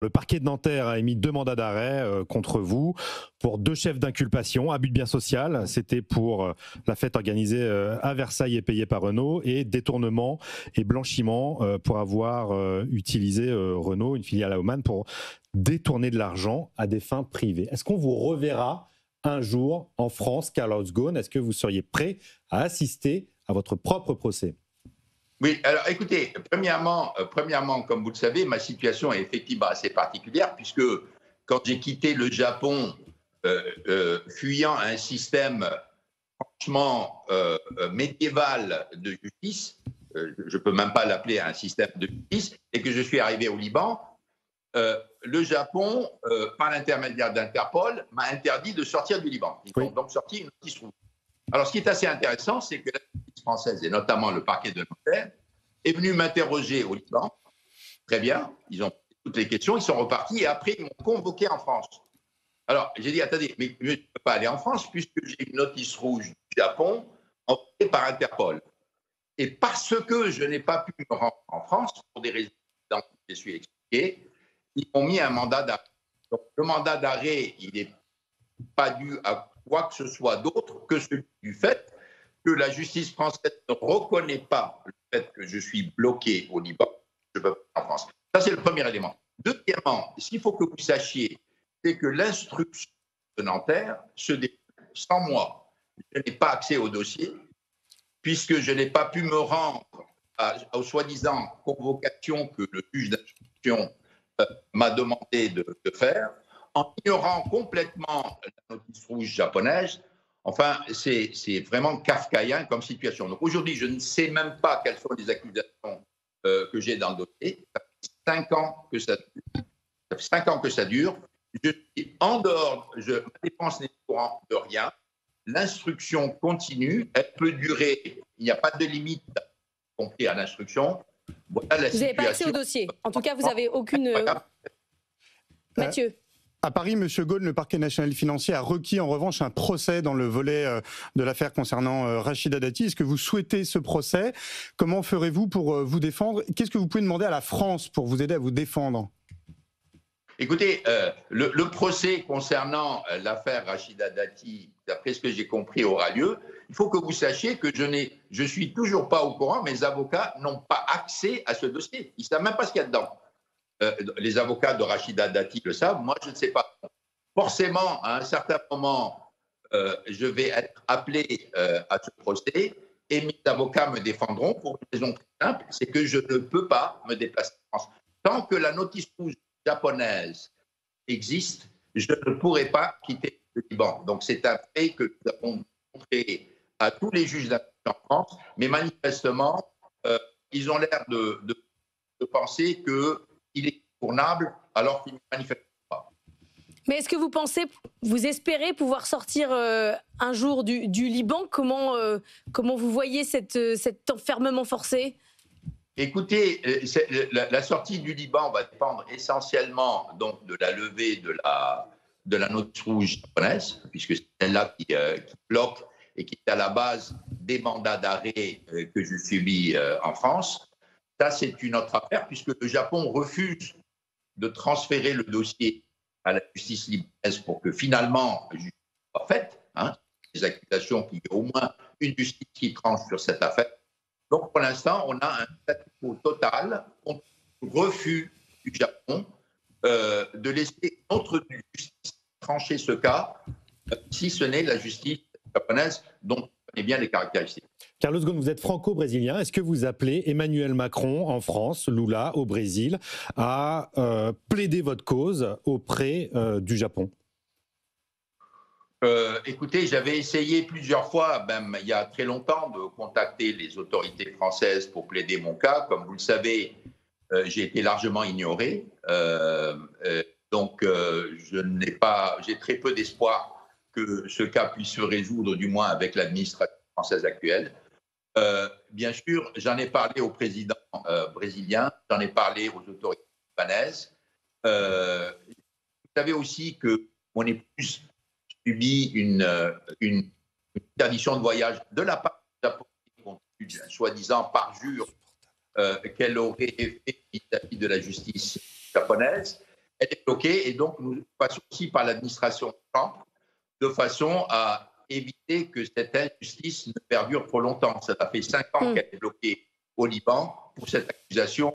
Le parquet de Nanterre a émis 2 mandats d'arrêt contre vous pour 2 chefs d'inculpation, abus de biens social, c'était pour la fête organisée à Versailles et payée par Renault, et détournement et blanchiment pour avoir utilisé Renault, une filiale à Oman, pour détourner de l'argent à des fins privées. Est-ce qu'on vous reverra un jour en France, Carlos Ghosn? Est-ce que vous seriez prêt à assister à votre propre procès? Oui, alors écoutez, premièrement, comme vous le savez, ma situation est effectivement assez particulière puisque quand j'ai quitté le Japon, fuyant un système franchement médiéval de justice, je ne peux même pas l'appeler un système de justice, et que je suis arrivé au Liban, le Japon, par l'intermédiaire d'Interpol, m'a interdit de sortir du Liban. Ils ont donc sorti une notice rouge. Alors, ce qui est assez intéressant, c'est que la justice française, et notamment le parquet de Nanterre, est venu m'interroger au Liban. Très bien, ils ont posé toutes les questions, ils sont repartis, et après, ils m'ont convoqué en France. Alors, j'ai dit, attendez, mais je ne peux pas aller en France, puisque j'ai une notice rouge du Japon envoyée par Interpol. Et parce que je n'ai pas pu me rendre en France, pour des raisons que je suis expliqué, ils m'ont mis un mandat d'arrêt. Donc, le mandat d'arrêt, il n'est pas dû à quoi que ce soit d'autre que celui du fait que la justice française ne reconnaît pas le fait que je suis bloqué au Liban, je peux pas en France. Ça, c'est le premier élément. Deuxièmement, ce qu'il faut que vous sachiez, c'est que l'instruction de Nanterre se déroule sans moi. Je n'ai pas accès au dossier, puisque je n'ai pas pu me rendre aux soi-disant convocations que le juge d'instruction m'a demandé de faire, en ignorant complètement la notice rouge japonaise. Enfin, c'est vraiment kafkaïen comme situation. Donc aujourd'hui, je ne sais même pas quelles sont les accusations que j'ai dans le dossier. Ça fait 5 ans que ça dure. Ça fait 5 ans que ça dure. Je suis en dehors, ma défense n'est au courant de rien. L'instruction continue, elle peut durer, il n'y a pas de limite, compris à l'instruction. Voilà, vous n'avez pas accès au dossier. En tout cas, vous n'avez aucune... Mathieu. À Paris, M. Ghosn, le parquet national financier a requis en revanche un procès dans le volet de l'affaire concernant Rachida Dati. Est-ce que vous souhaitez ce procès? Comment ferez-vous pour vous défendre? Qu'est-ce que vous pouvez demander à la France pour vous aider à vous défendre? Écoutez, le procès concernant l'affaire Rachida Dati, d'après ce que j'ai compris, aura lieu. Il faut que vous sachiez que je suis toujours pas au courant, mes avocats n'ont pas accès à ce dossier. Ils ne savent même pas ce qu'il y a dedans. Les avocats de Rachida Dati le savent, moi je ne sais pas. Forcément, à un certain moment, je vais être appelé à ce procès et mes avocats me défendront pour une raison très simple, c'est que je ne peux pas me déplacer en France. Tant que la notice rouge japonaise existe, je ne pourrai pas quitter le Liban. Donc c'est un fait que nous avons montré à tous les juges d'instruction en France, mais manifestement, ils ont l'air de penser qu'il est tournable alors qu'il ne manifeste pas. Mais est-ce que vous pensez, vous espérez pouvoir sortir un jour du Liban? Comment vous voyez cet enfermement forcé? Écoutez, la sortie du Liban va dépendre essentiellement donc, de la levée de la notice rouge japonaise, puisque c'est celle-là qui bloque et qui est à la base des mandats d'arrêt que je subis en France. Ça, c'est une autre affaire, puisque le Japon refuse de transférer le dossier à la justice libanaise pour que finalement la justice soit faite. Des accusations qu'il y ait au moins une justice qui tranche sur cette affaire. Donc, pour l'instant, on a un statu quo total, on refuse du Japon de laisser notre justice trancher ce cas, si ce n'est la justice japonaise dont on connaît bien les caractéristiques. Carlos Ghosn, vous êtes franco-brésilien. Est-ce que vous appelez Emmanuel Macron en France, Lula au Brésil, à plaider votre cause auprès du Japon? Écoutez, j'avais essayé plusieurs fois, même il y a très longtemps, de contacter les autorités françaises pour plaider mon cas. Comme vous le savez, j'ai été largement ignoré. Donc, j'ai très peu d'espoir que ce cas puisse se résoudre, du moins avec l'administration française actuelle. Bien sûr, j'en ai parlé au président brésilien, j'en ai parlé aux autorités libanaises. Vous savez aussi que mon épouse subit une interdiction de voyage de la part du Japon, soi-disant parjure qu'elle aurait fait vis-à-vis de la justice japonaise. elle est bloquée et donc nous passons aussi par l'administration Trump de façon à éviter que cette injustice ne perdure trop longtemps. Ça fait 5 ans qu'elle est bloquée au Liban pour cette accusation